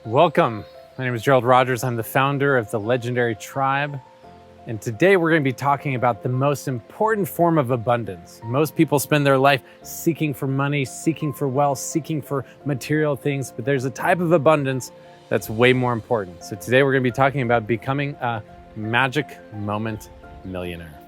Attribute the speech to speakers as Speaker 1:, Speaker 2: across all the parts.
Speaker 1: Welcome. My name is Gerald Rogers. I'm the founder of the Legendary Tribe. And today we're going to be talking about the most important form of abundance. Most people spend their life seeking for money, seeking for wealth, seeking for material things, but there's a type of abundance that's way more important. So today we're going to be talking about becoming a magic moment millionaire.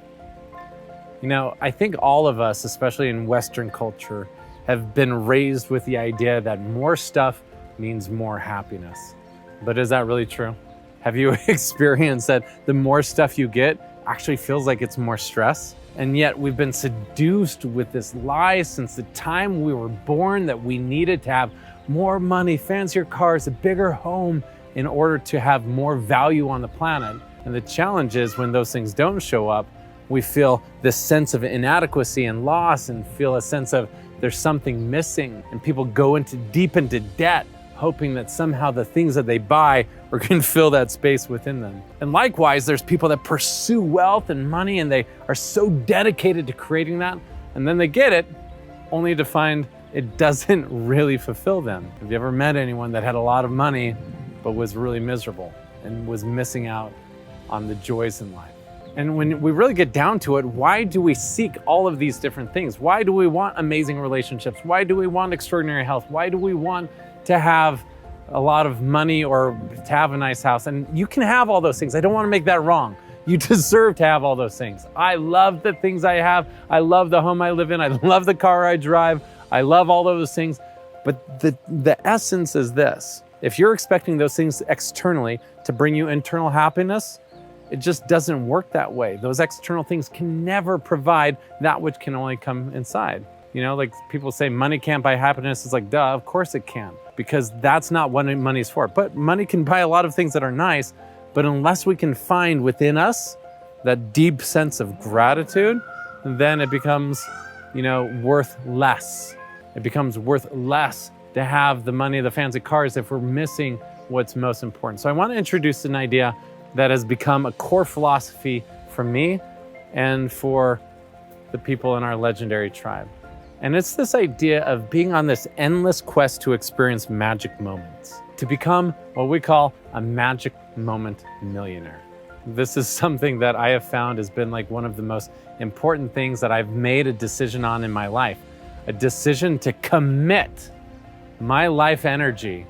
Speaker 1: You know, I think all of us, especially in Western culture, have been raised with the idea that more stuff means more happiness. But is that really true? Have you experienced that the more stuff you get actually feels like it's more stress? And yet we've been seduced with this lie since the time we were born that we needed to have more money, fancier cars, a bigger home in order to have more value on the planet. And the challenge is when those things don't show up, we feel this sense of inadequacy and loss and feel a sense of there's something missing. And people go deep into debt, hoping that somehow the things that they buy are going to fill that space within them. And likewise, there's people that pursue wealth and money and they are so dedicated to creating that, and then they get it only to find it doesn't really fulfill them. Have you ever met anyone that had a lot of money but was really miserable and was missing out on the joys in life? And when we really get down to it, why do we seek all of these different things? Why do we want amazing relationships? Why do we want extraordinary health? Why do we want to have a lot of money or to have a nice house? And you can have all those things. I don't want to make that wrong. You deserve to have all those things. I love the things I have. I love the home I live in. I love the car I drive. I love all those things. But the essence is this. If you're expecting those things externally to bring you internal happiness, it just doesn't work that way. Those external things can never provide that which can only come inside. You know, like people say money can't buy happiness. It's like, duh, of course it can, because that's not what money's for. But money can buy a lot of things that are nice, but unless we can find within us that deep sense of gratitude, then it becomes, worth less. It becomes worth less to have the money, the fancy cars, if we're missing what's most important. So I want to introduce an idea that has become a core philosophy for me and for the people in our Legendary Tribe. And it's this idea of being on this endless quest to experience magic moments, to become what we call a magic moment millionaire. This is something that I have found has been like one of the most important things that I've made a decision on in my life, a decision to commit my life energy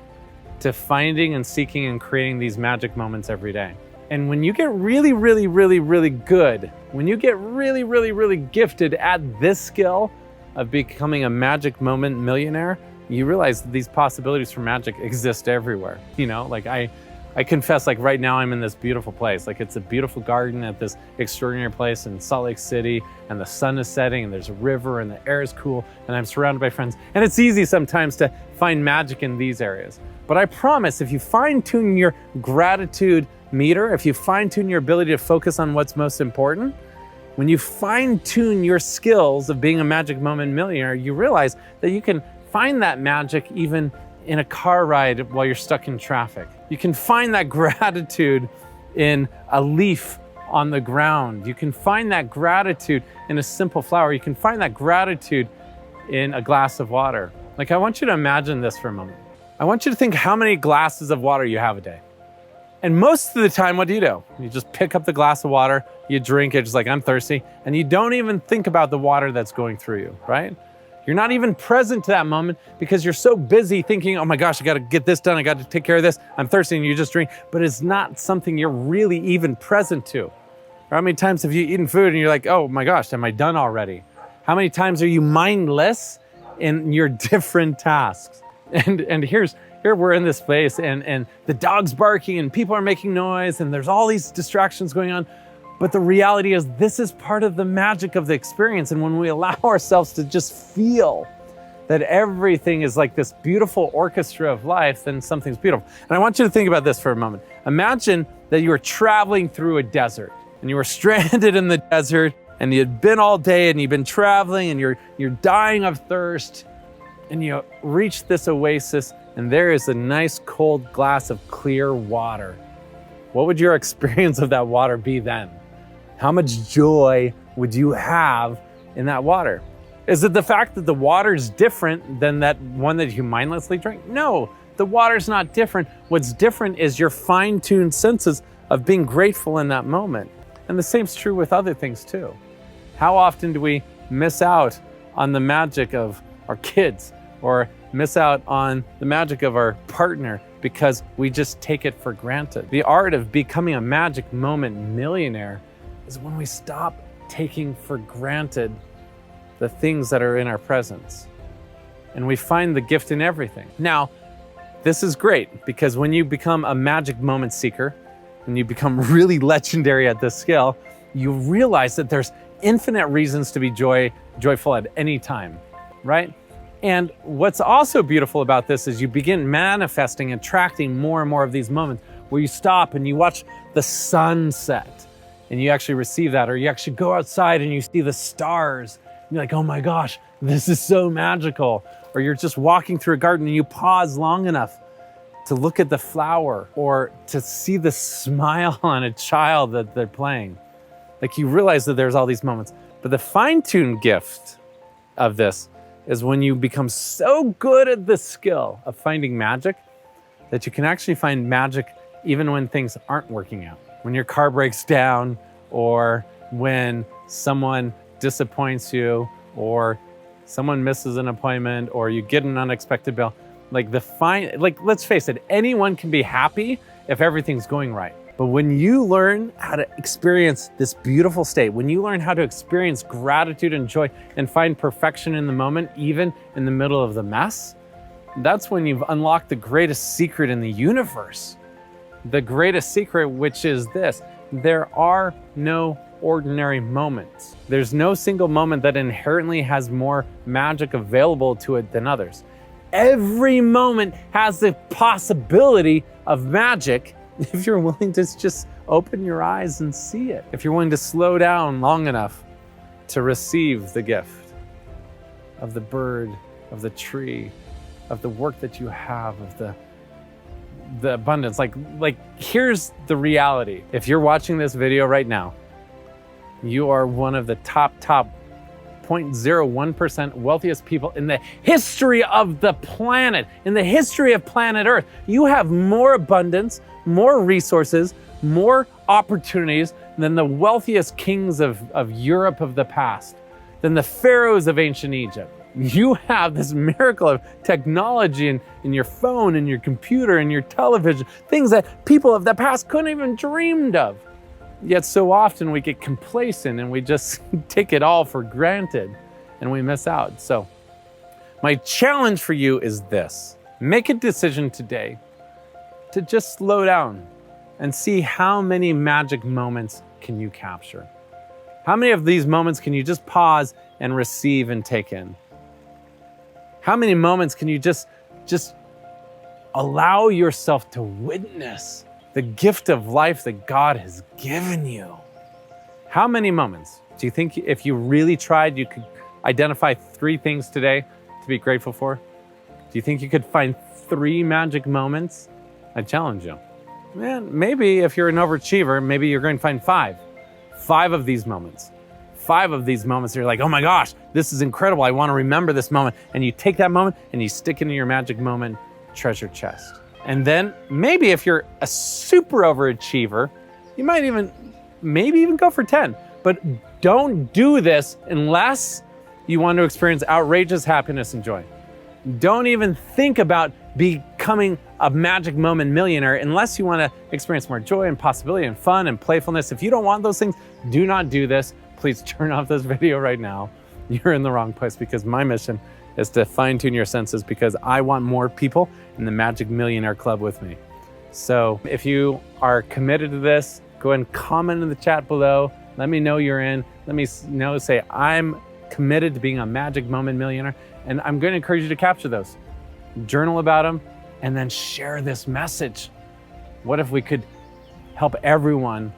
Speaker 1: to finding and seeking and creating these magic moments every day. And when you get really, really, really, really good, when you get really, really, really gifted at this skill of becoming a magic moment millionaire, you realize that these possibilities for magic exist everywhere. I confess, like right now I'm in this beautiful place. Like it's a beautiful garden at this extraordinary place in Salt Lake City, and the sun is setting and there's a river and the air is cool and I'm surrounded by friends. And it's easy sometimes to find magic in these areas. But I promise, if you fine tune your gratitude meter, if you fine tune your ability to focus on what's most important, when you fine tune your skills of being a magic moment millionaire, you realize that you can find that magic even in a car ride while you're stuck in traffic. You can find that gratitude in a leaf on the ground. You can find that gratitude in a simple flower. You can find that gratitude in a glass of water. Like, I want you to imagine this for a moment. I want you to think how many glasses of water you have a day. And most of the time, what do? You just pick up the glass of water, you drink it, just like, I'm thirsty, and you don't even think about the water that's going through you, right? You're not even present to that moment because you're so busy thinking, oh my gosh, I got to get this done, I got to take care of this, I'm thirsty, and you just drink, but it's not something you're really even present to. Or how many times have you eaten food and you're like, oh my gosh, am I done already? How many times are you mindless in your different tasks? And here we're in this place and the dog's barking and people are making noise and there's all these distractions going on. But the reality is this is part of the magic of the experience. And when we allow ourselves to just feel that everything is like this beautiful orchestra of life, then something's beautiful. And I want you to think about this for a moment. Imagine that you were traveling through a desert and you were stranded in the desert and you had been all day and you've been traveling and you're dying of thirst. And you reach this oasis and there is a nice cold glass of clear water. What would your experience of that water be then? How much joy would you have in that water? Is it the fact that the water is different than that one that you mindlessly drink? No, The water's not different. What's different is your fine-tuned senses of being grateful in that moment. And the same's true with other things too. How often do we miss out on the magic of our kids or miss out on the magic of our partner because we just take it for granted? The art of becoming a magic moment millionaire is when we stop taking for granted the things that are in our presence and we find the gift in everything. Now, this is great because when you become a magic moment seeker, when you become really legendary at this skill, you realize that there's infinite reasons to be joyful at any time, right? And what's also beautiful about this is you begin manifesting, attracting more and more of these moments where you stop and you watch the sunset and you actually receive that, or you actually go outside and you see the stars. And you're like, oh my gosh, this is so magical. Or you're just walking through a garden and you pause long enough to look at the flower or to see the smile on a child that they're playing. Like you realize that there's all these moments. But the fine-tuned gift of this is when you become so good at the skill of finding magic that you can actually find magic even when things aren't working out. When your car breaks down, or when someone disappoints you, or someone misses an appointment, or you get an unexpected bill. Let's face it, anyone can be happy if everything's going right. But when you learn how to experience this beautiful state, when you learn how to experience gratitude and joy and find perfection in the moment, even in the middle of the mess, that's when you've unlocked the greatest secret in the universe. The greatest secret, which is this: there are no ordinary moments. There's no single moment that inherently has more magic available to it than others. Every moment has the possibility of magic if you're willing to just open your eyes and see it. If you're willing to slow down long enough to receive the gift of the bird, of the tree, of the work that you have, of the abundance. Like here's the reality. If you're watching this video right now, you are one of the top 0.01% wealthiest people in the history of the planet, in the history of planet Earth. You have more abundance, more resources, more opportunities than the wealthiest kings of Europe of the past, than the pharaohs of ancient Egypt. You have this miracle of technology in your phone and your computer and your television, things that people of the past couldn't even dreamed of. Yet so often we get complacent and we just take it all for granted and we miss out. So my challenge for you is this: make a decision today to just slow down and see how many magic moments can you capture. How many of these moments can you just pause and receive and take in? How many moments can you just allow yourself to witness the gift of life that God has given you? How many moments do you think, if you really tried, you could identify 3 things today to be grateful for? Do you think you could find 3 magic moments? I challenge you. Man, maybe if you're an overachiever, maybe you're going to find 5. 5 of these moments. 5 of these moments, you're like, oh my gosh, this is incredible. I want to remember this moment. And you take that moment and you stick it in your magic moment treasure chest. And then maybe if you're a super overachiever, you might maybe even go for 10. But don't do this unless you want to experience outrageous happiness and joy. Don't even think about becoming a magic moment millionaire unless you want to experience more joy and possibility and fun and playfulness. If you don't want those things, do not do this. Please turn off this video right now. You're in the wrong place, because my mission is to fine-tune your senses, because I want more people in the Magic Millionaire Club with me. So if you are committed to this, go ahead and comment in the chat below. Let me know you're in. Let me know, say, I'm committed to being a magic moment millionaire. And I'm going to encourage you to capture those. Journal about them, and then share this message. What if we could help everyone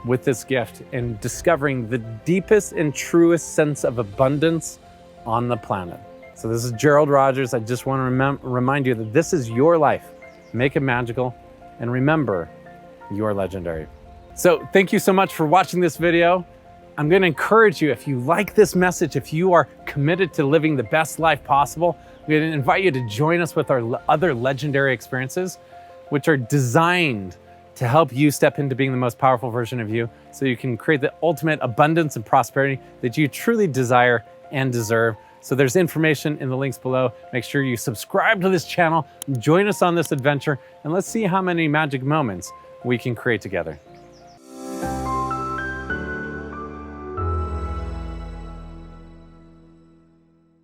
Speaker 1: with this gift in discovering the deepest and truest sense of abundance on the planet? So this is Gerald Rogers. I just want to remind you that this is your life. Make it magical, and remember, you're legendary. So thank you so much for watching this video. I'm going to encourage you, if you like this message, if you are committed to living the best life possible, We invite you to join us with our other legendary experiences, which are designed to help you step into being the most powerful version of you so you can create the ultimate abundance and prosperity that you truly desire and deserve. So there's information in the links below. Make sure you subscribe to this channel, join us on this adventure, and let's see how many magic moments we can create together.